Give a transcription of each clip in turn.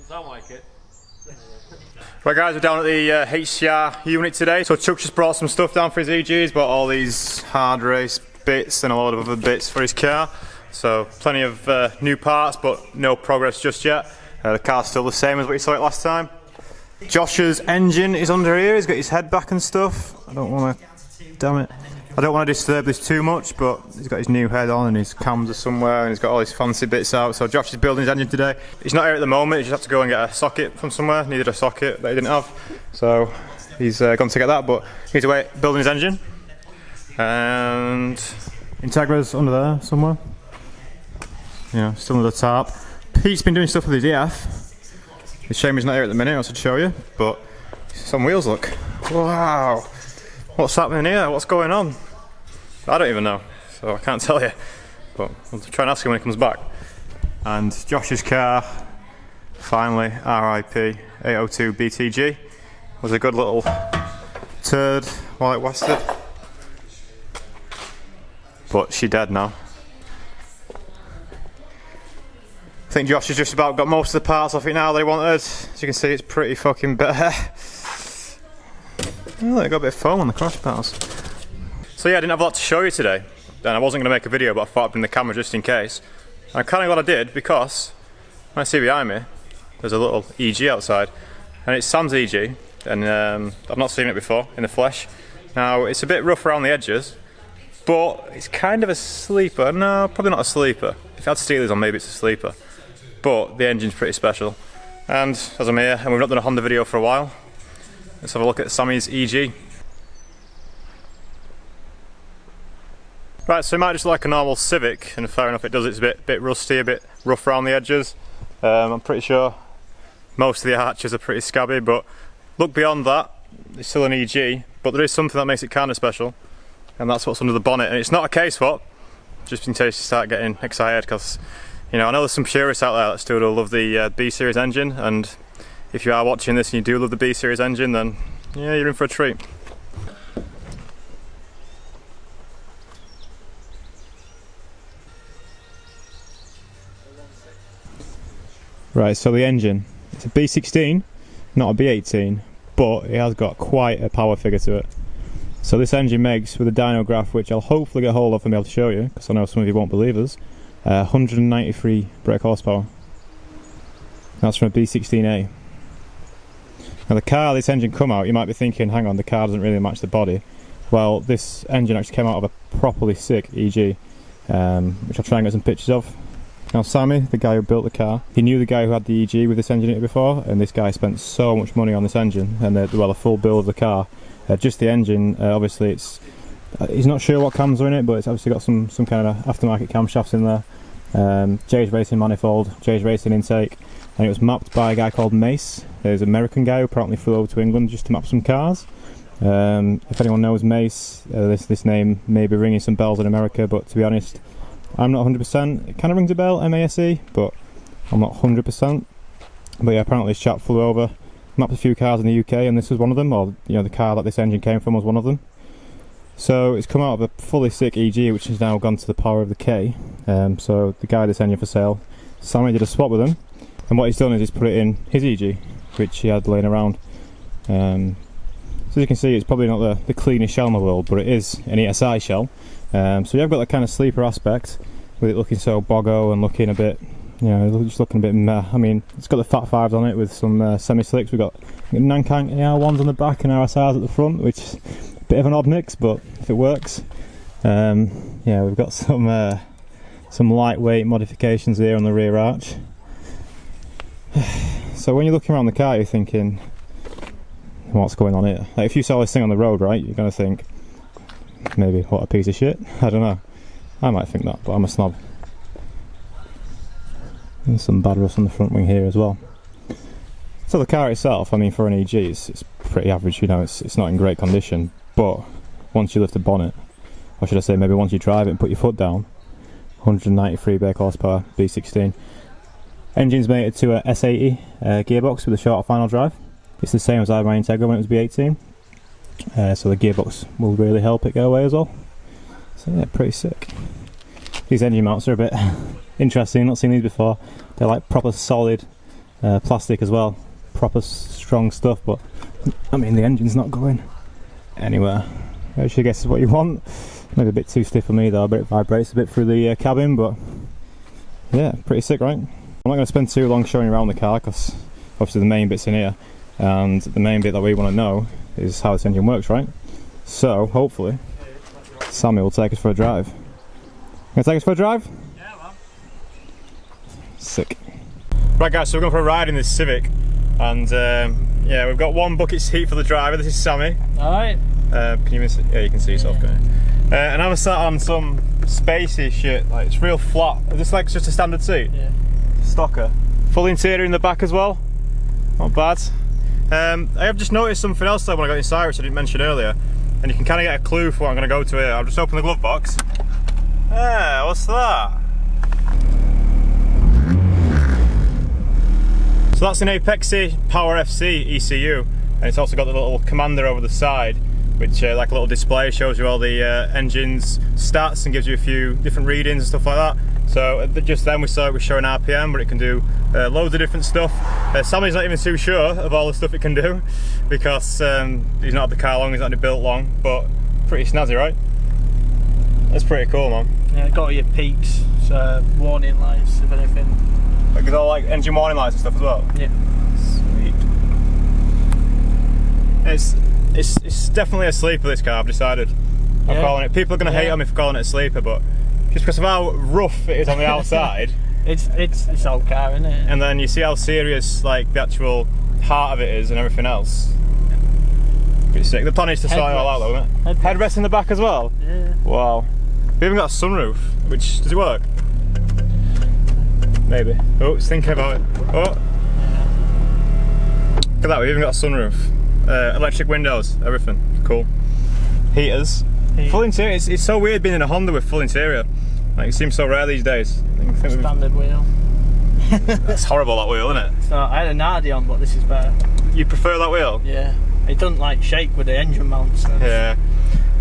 Doesn't sound like it. Right guys, we're down at the HCR unit today. So Chuck just brought some stuff down for his EG. He's bought all these hard race bits and a lot of other bits for his car. So plenty of new parts, but no progress just yet. The car's still the same as what you saw it last time. Josh's engine is under here. He's got his head back and stuff. I don't want to, damn it. I don't want to disturb this too much, but he's got his new head on and his cams are somewhere and he's got all his fancy bits out. So Josh is building his engine today. He's not here at the moment, he just had to go and get a socket from somewhere. Needed a socket that he didn't have. So he's gone to get that, but he's away building his engine. And Integra's under there somewhere. Yeah, still under the tarp. Pete's been doing stuff with his EF. It's a shame he's not here at the minute, I should show you. But some wheels, look. Wow. What's happening here? What's going on? I don't even know, so I can't tell you. But I'll try and ask him when he comes back. And Josh's car, finally, RIP 802 BTG. Was a good little turd while it lasted. But she's dead now. I think Josh has just about got most of the parts off it now that he wanted. As you can see, it's pretty fucking bare. Oh, I got a bit of foam on the crash bars. So yeah, I didn't have a lot to show you today. And I wasn't going to make a video, but I thought I'd bring the camera just in case. And I'm kind of glad I did, because when I see behind me, there's a little EG outside. And it's Sam's EG, and I've not seen it before in the flesh. Now, it's a bit rough around the edges, but it's kind of a sleeper. No, probably not a sleeper. If it had steelers on, maybe it's a sleeper. But the engine's pretty special. And as I'm here, and we've not done a Honda video for a while, let's have a look at Sammy's EG. Right, so it might just look like a normal Civic, and fair enough it does, it's a bit rusty, a bit rough around the edges. I'm pretty sure most of the arches are pretty scabby, but look beyond that, it's still an EG, but there is something that makes it kind of special, and that's what's under the bonnet. And it's not a case swap, just in case you start getting excited, because you know, I know there's some purists out there that still love the B series engine, and if you are watching this and you do love the B series engine, then yeah, you're in for a treat. Right, so the engine, it's a B16, not a B18, but it has got quite a power figure to it. So this engine makes, with a dyno graph, which I'll hopefully get hold of and be able to show you, because I know some of you won't believe us, 193 brake horsepower. That's from a B16A. Now the car this engine come out, you might be thinking, hang on, the car doesn't really match the body. Well, this engine actually came out of a properly sick EG, which I'll try and get some pictures of. Now Sammy, the guy who built the car, he knew the guy who had the EG with this engine in it before, and this guy spent so much money on this engine, and well, a full build of the car. Just the engine, obviously it's, he's not sure what cams are in it, but it's obviously got some kind of aftermarket camshafts in there. J's Racing manifold, J's Racing intake, and it was mapped by a guy called Mace. There's an American guy who apparently flew over to England just to map some cars. If anyone knows Mace, this name may be ringing some bells in America, but to be honest, I'm not 100%. It kind of rings a bell, MASE, but I'm not 100%. But yeah, apparently this chap flew over, mapped a few cars in the UK, and this was one of them, or you know, the car that this engine came from was one of them. So it's come out of a fully sick EG, which has now gone to the power of the K. So the guy had this engine for sale. Sammy did a swap with him, and what he's done is he's put it in his EG, which he had laying around. So as you can see, it's probably not the cleanest shell in the world, but it is an ESI shell. So you've got that kind of sleeper aspect, with it looking so boggo and looking a bit, you know, just looking a bit meh. I mean, it's got the Fat Fives on it with some semi-slicks. We've got Nankang AR1s on the back and RSRs at the front, which is a bit of an odd mix, but if it works. Yeah, we've got some lightweight modifications here on the rear arch. So when you're looking around the car, you're thinking, what's going on here? Like if you saw this thing on the road, right, you're going to think, maybe, what a piece of shit. I don't know. I might think that, but I'm a snob. And some bad rust on the front wing here as well. So the car itself, I mean, for an EG, it's pretty average, you know, it's not in great condition. But once you lift the bonnet, or should I say maybe once you drive it and put your foot down, 193 brake horsepower, B16. Engine's mated to a S80 gearbox with a shorter final drive. It's the same as I had my Integra when it was B18. So the gearbox will really help it go away as well. So yeah, pretty sick. These engine mounts are a bit interesting, not seen these before. They're like proper solid plastic as well, proper strong stuff, but I mean the engine's not going anywhere, which I guess is what you want. Maybe a bit too stiff for me though, but it vibrates a bit through the cabin, but yeah, pretty sick, right? I'm not going to spend too long showing you around the car because obviously the main bit's in here, and the main bit that we want to know is how this engine works, right? So hopefully Sammy will take us for a drive. Gonna take us for a drive? Yeah, man. Sick. Right guys, so we're going for a ride in this Civic, and yeah, we've got one bucket seat for the driver. This is Sammy. Alright. Can you even see? Yeah, you can see yourself going. And I'm sat on some spacey shit, like it's real flat. Is this like just a standard seat? Yeah. Stocker. Full interior in the back as well. Not bad. I have just noticed something else though when I got inside, which I didn't mention earlier, and you can kind of get a clue for what I'm going to go to here. I'll just open the glove box. Ah, what's that? So that's an Apexi Power FC ECU, and it's also got the little commander over the side, which like a little display shows you all the engine's stats and gives you a few different readings and stuff like that. So just then we saw it was showing RPM, but it can do loads of different stuff. Sammy's not even too sure of all the stuff it can do because he's not had the car long, he's not had it built long, but pretty snazzy, right? That's pretty cool, man. Yeah, got all your peaks, so warning lights if anything. Like with all like engine warning lights and stuff as well? Yeah. Sweet. It's definitely a sleeper, this car, I've decided. I'm calling it. People are going to hate on me for calling it a sleeper, but just because of how rough it is on the outside. it's old car, isn't it? And then you see how serious like the actual heart of it is and everything else. Pretty sick. The plan is to sort it all out though, isn't it? Headrest in the back as well? Yeah. Wow. We even got a sunroof, which, does it work? Maybe. Oh, it's thinking about it. Oh. Look at that, we even got a sunroof. Electric windows, everything. Cool. Heaters. Full interior. It's so weird being in a Honda with full interior. Like, it seems so rare these days. Standard wheel. That's horrible, that wheel, isn't it? So I had an Hardy on, but this is better. You prefer that wheel? Yeah. It doesn't like shake with the engine mounts. So. Yeah.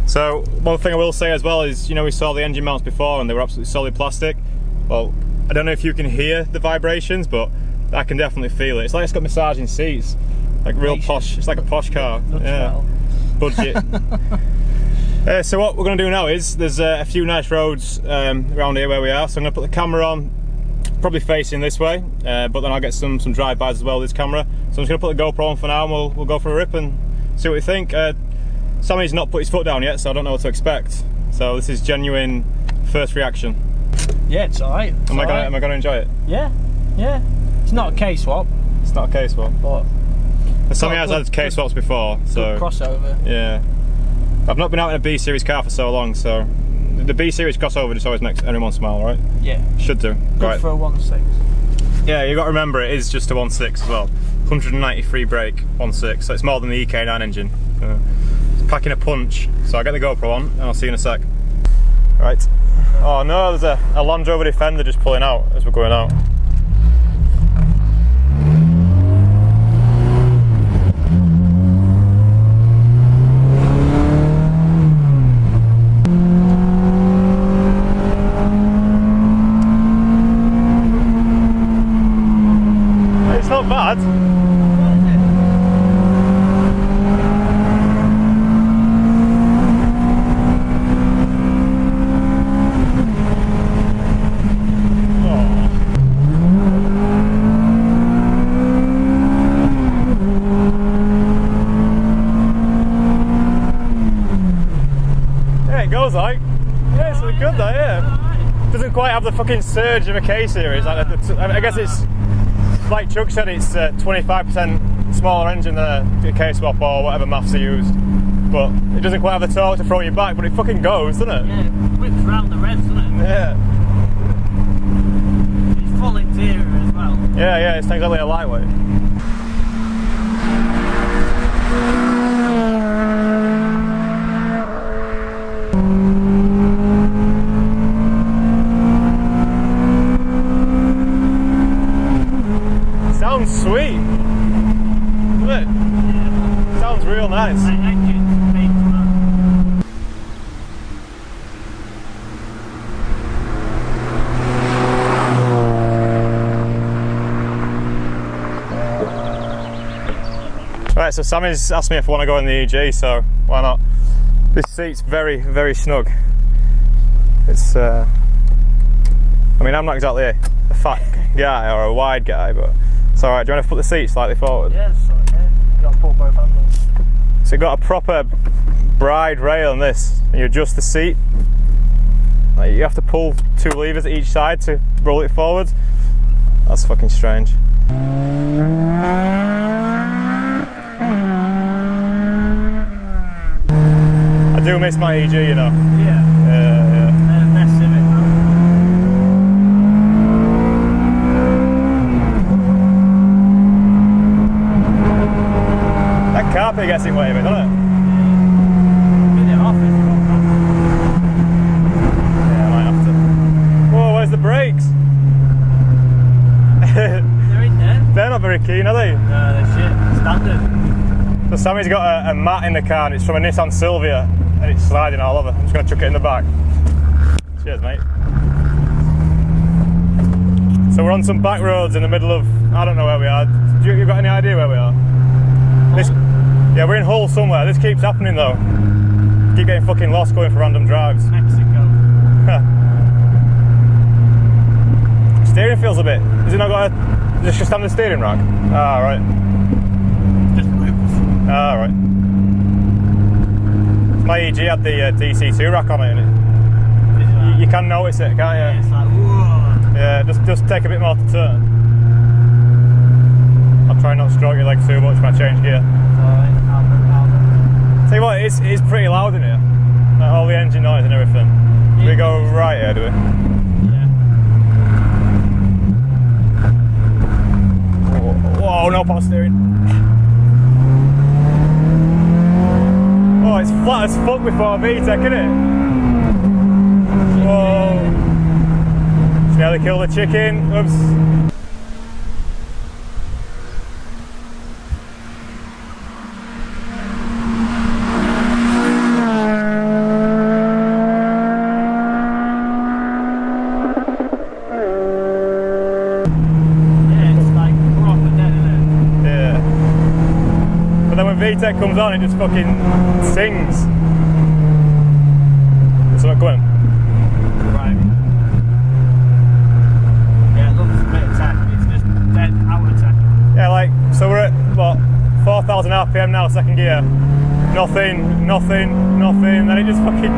So one thing I will say as well is, you know, we saw the engine mounts before and they were absolutely solid plastic. Well, I don't know if you can hear the vibrations, but I can definitely feel it. It's like it's got massaging seats, like real posh. It's like a posh car. Yeah. Budget. So what we're going to do now is there's a few nice roads around here where we are. So I'm going to put the camera on, probably facing this way, but then I'll get some drive-bys as well with this camera. So I'm just going to put the GoPro on for now, and we'll go for a rip and see what we think. Sammy's not put his foot down yet, so I don't know what to expect. So this is genuine first reaction. Yeah, it's alright. Am I going to enjoy it? Yeah, yeah. It's not a K-swap. It's not a K-swap. But Sammy has had K-swaps before, so crossover. Yeah. I've not been out in a B series car for so long, so the B series crossover just always makes everyone smile, right? Yeah. Should do. Good right. for a 1.6. Yeah, you got to remember it is just a 1.6 as well. 193 brake 1.6, so it's more than the E39 engine. It's packing a punch. So I'll get the GoPro on and I'll see you in a sec. Right. Oh no, there's a Land Rover Defender just pulling out as we're going out. It's not bad. Goes like, yeah, it's good though, yeah. Doesn't quite have the fucking surge of a K series. Like, I guess it's like Chuck said, it's 25% smaller engine than a K swap or whatever maths are used. But it doesn't quite have the torque to throw you back, but it fucking goes, doesn't it? Yeah, it whips round the revs, doesn't it? Yeah. It's full interior as well. Yeah, it's exactly a lightweight. Sounds sweet, doesn't it? Yeah. Sounds real nice. Right, so Sammy's asked me if I want to go in the EG, so why not? This seat's very, very snug. It's, I mean, I'm not exactly a fat guy or a wide guy, but it's alright. Do you want to put the seat slightly forward? Yeah, it's alright, yeah. You got to put both handles. So you've got a proper bride rail on this, and you adjust the seat. Like, you have to pull 2 levers at each side to roll it forward. That's fucking strange. I do miss my EG, you know. Yeah. Yeah. Best Civic, man. That carpet gets in way of it, doesn't it? Get it off if you want that. Yeah, I might have to. Whoa, where's the brakes? They're in there. They're not very keen, are they? No, they're shit. Standard. So Sammy's got a mat in the car, and it's from a Nissan Silvia, and it's sliding all over. I'm just going to chuck it in the back. Cheers, mate. So we're on some back roads in the middle of, I don't know where we are. You got any idea where we are? Yeah, we're in Hull somewhere. This keeps happening though. Keep getting fucking lost going for random drives. Mexico. Steering feels a bit. Has it not got a just standard steering rack? Ah, right. Just whips. Ah, right. My EG had the DC2 rack on it, and you can notice it, can't you? Yeah, it's like, whoa. Yeah, just take a bit more to turn. I'll try not to stroke your leg too much when I change gear. Alright, Tell you what, it's pretty loud in here. Like all the engine noise and everything. Do we go right here, do we? Yeah. Whoa, no power steering. Oh, it's flat as fuck before VTEC, isn't it? Whoa. Just nearly killed the chicken. Oops. VTEC comes on, it just fucking sings. Is something going? Right. Yeah, it loves a bit of tech. It's just dead out of tech. Yeah, like, so we're at, what, 4,000 RPM now, second gear. Nothing, nothing, nothing, then it just fucking...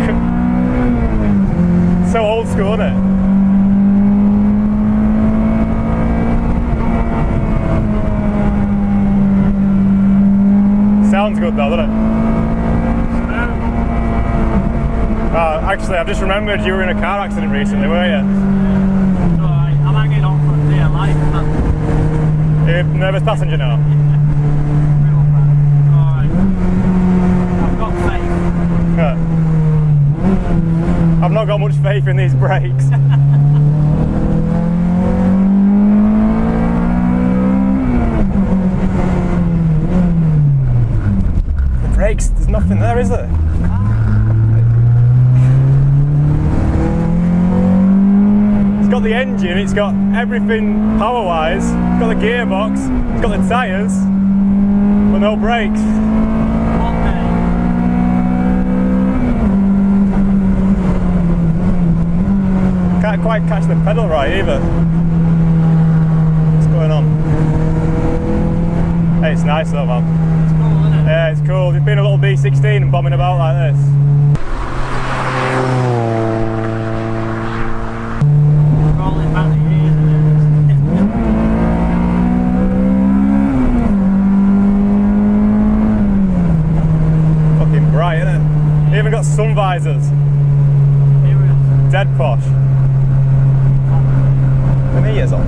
So old school, isn't it? Sounds good though, doesn't it? Actually, I've just remembered you were in a car accident recently, weren't you? Alright, I'm hanging on for dear life. You're a nervous passenger now? Real bad. Alright. I've got faith. Yeah. I've not got much faith in these brakes. Brakes, there's nothing there, is there? It's got the engine, it's got everything power-wise, it's got the gearbox, it's got the tyres, but no brakes. Can't quite catch the pedal right either. What's going on? Hey, it's nice though, man. Yeah, it's cool. There's been a little B16 and bombing about like this. Rolling back the years. Fucking bright, isn't it? You even got sun visors. Dead posh. The meters on.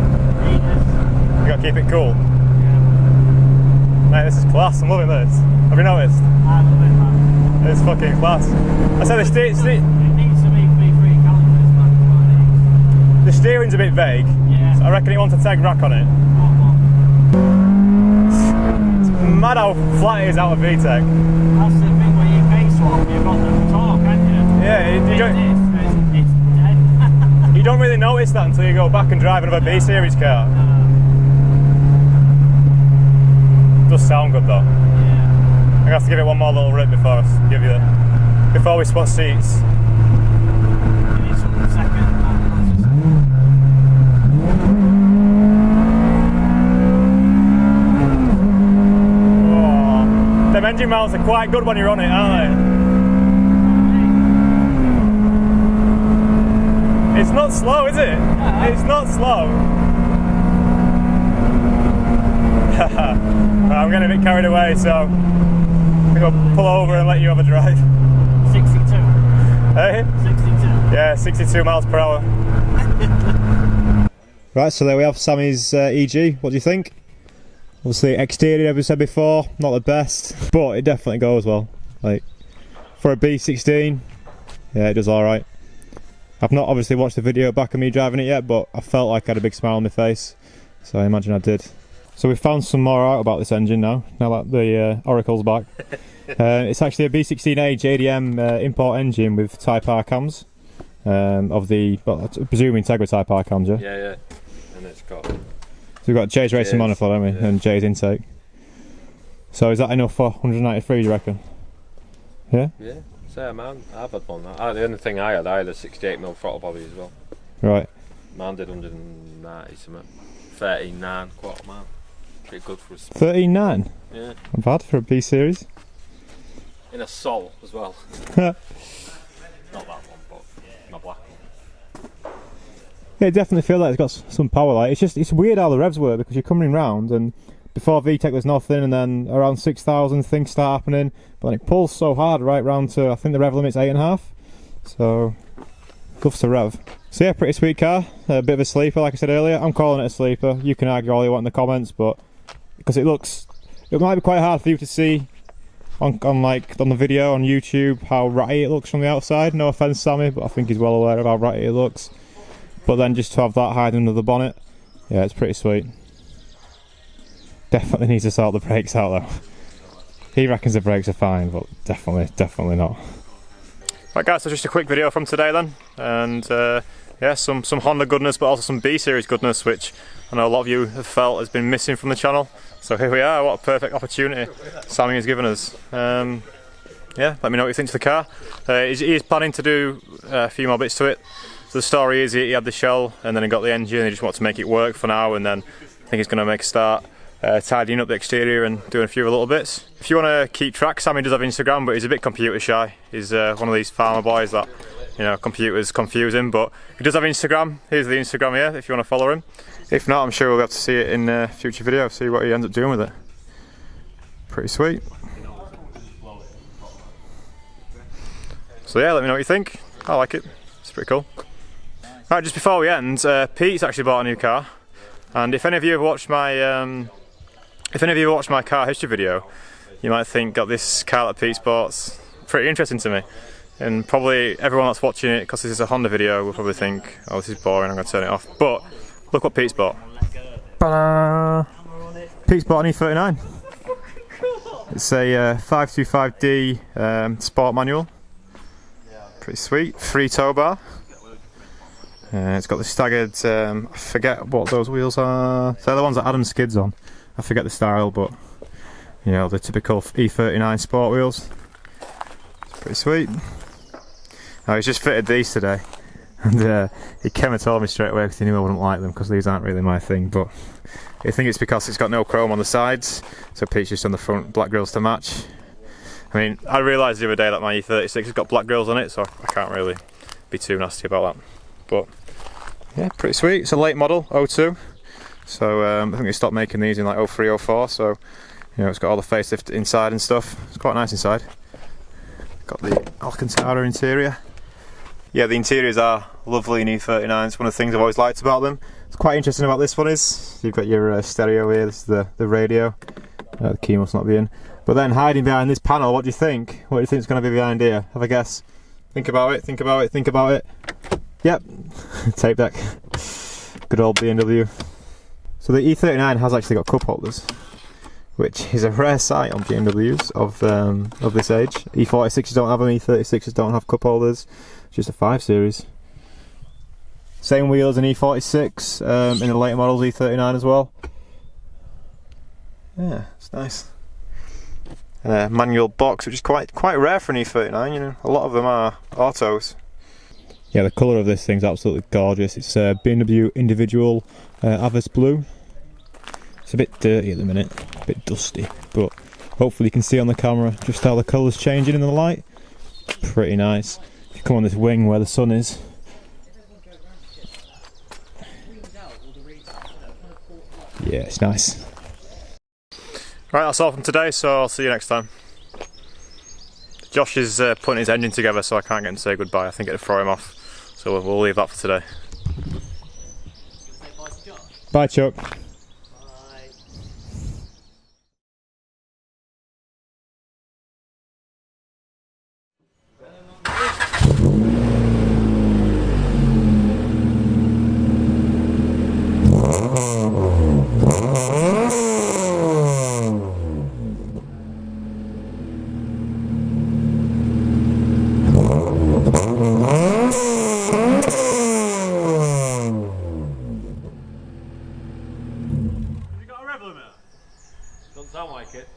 You gotta keep it cool. Mate, this is class. I'm loving this. Have you noticed? I love it, man. It's fucking class. I said It needs to be 3 calibers, man. the steering's a bit vague. Yeah. So I reckon it wants a tag rack on it. It's mad how flat it is out of VTEC. That's the thing where you case swap, you've got the torque, haven't you? Yeah, It's dead. you don't really notice that until you go back and drive another B series car. Does sound good though. Yeah. gonna have to give it one more little rip before we swap seats. Oh, them engine mounts are quite good when you're on it, aren't they? It's not slow, is it? It's not slow. I'm getting a bit carried away, so I'm going to pull over and let you have a drive. 62. Hey? 62. Yeah, 62 miles per hour. Right, so there we have Sammy's EG. What do you think? Obviously, exterior, as we said before, not the best, but it definitely goes well. Like, for a B16, yeah, it does alright. I've not obviously watched the video back of me driving it yet, but I felt like I had a big smile on my face, so I imagine I did. So we found some more out about this engine now that the Oracle's back. It's actually a B16A JDM import engine with Type R cams, of the, well, I presume Integra Type R cams, yeah? Yeah, yeah. And it's got... So we've got Jay's racing manifold, haven't we? Yeah. And Jay's intake. So is that enough for 193, do you reckon? Yeah? Yeah, same man. I've had one. The only thing I had a 68mm throttle body as well. Right. Mine did 190 something. 13.9 quarter mile. Pretty good for a 13.9? Yeah. Not bad for a B series. In a Sol as well. Not that one, but my black one. Yeah, I definitely feel like it's got some power. Like it's weird how the revs work, because you're coming round and before VTEC there's nothing, and then around 6,000 things start happening, but then it pulls so hard right round to, I think the rev limit's 8.5. So goes to rev. So yeah, pretty sweet car. A bit of a sleeper, like I said earlier. I'm calling it a sleeper. You can argue all you want in the comments, but because it might be quite hard for you to see on the video on YouTube how ratty it looks from the outside. No offense, Sammy, but I think he's well aware of how ratty it looks. But then just to have that hiding under the bonnet, yeah, it's pretty sweet. Definitely needs to sort the brakes out though. He reckons the brakes are fine, but definitely not. Right guys, so just a quick video from today then, and yeah, some Honda goodness, but also some B series goodness, which I know a lot of you have felt has been missing from the channel. So here we are. What a perfect opportunity Sammy has given us. Yeah, let me know what you think to the car. He is planning to do a few more bits to it. So the story is he had the shell and then he got the engine and he just wanted to make it work for now, and then I think he's going to make a start tidying up the exterior and doing a few little bits. If you want to keep track, Sammy does have Instagram, but he's a bit computer shy. He's one of these farmer boys that, you know, computers confuse him, but he does have Instagram. Here's the Instagram here if you want to follow him. If not, I'm sure we'll be able to see it in a future video, see what he ends up doing with it. Pretty sweet. So yeah, let me know what you think. I like it. It's pretty cool. Right, just before we end, Pete's actually bought a new car, and if any of you have watched my car history video, you might think that this car that Pete's bought's pretty interesting to me. And probably everyone that's watching it, because this is a Honda video, will probably think, oh, this is boring, I'm going to turn it off. But look what Pete's bought. Pete's bought an E39. It's a 525D sport manual. Pretty sweet. 3 tow bar. It's got the staggered, I forget what those wheels are. They're the ones that Adam skids on. I forget the style, but you know, the typical E39 sport wheels. It's pretty sweet. Now, he's just fitted these today, and he came and told me straight away because he knew I wouldn't like them, because these aren't really my thing, but I think it's because it's got no chrome on the sides, so Pete's just on the front black grills to match. I mean, I realised the other day that my E36 has got black grills on it, so I can't really be too nasty about that. But yeah, pretty sweet. It's a late model, 02, so I think they stopped making these in like 03, 04, so you know, it's got all the facelift inside and stuff. It's quite nice inside. Got the Alcantara interior. Yeah, the interiors are lovely in E39s. One of the things I've always liked about them. What's quite interesting about this one is you've got your stereo here. This is the radio. The key must not be in. But then hiding behind this panel, what do you think? What do you think is going to be behind here? Have a guess. Think about it. Think about it. Think about it. Yep, tape deck. Good old BMW. So the E39 has actually got cup holders, which is a rare sight on BMWs of this age. E46s don't have them, E36s don't have cup holders. It's just a 5 Series. Same wheels in E46, in the later models E39 as well. Yeah, it's nice. and a manual box, which is quite rare for an E39. You know, a lot of them are autos. Yeah, the colour of this thing's absolutely gorgeous. It's a BMW individual Avis blue. It's a bit dirty at the minute, a bit dusty, but hopefully you can see on the camera just how the colour's changing in the light. Pretty nice. If you come on this wing where the sun is. Yeah, it's nice. Right, that's all from today, so I'll see you next time. Josh is putting his engine together, so I can't get him to say goodbye. I think it'll throw him off. So we'll leave that for today. Bye, Chuck. Doesn't sound like it.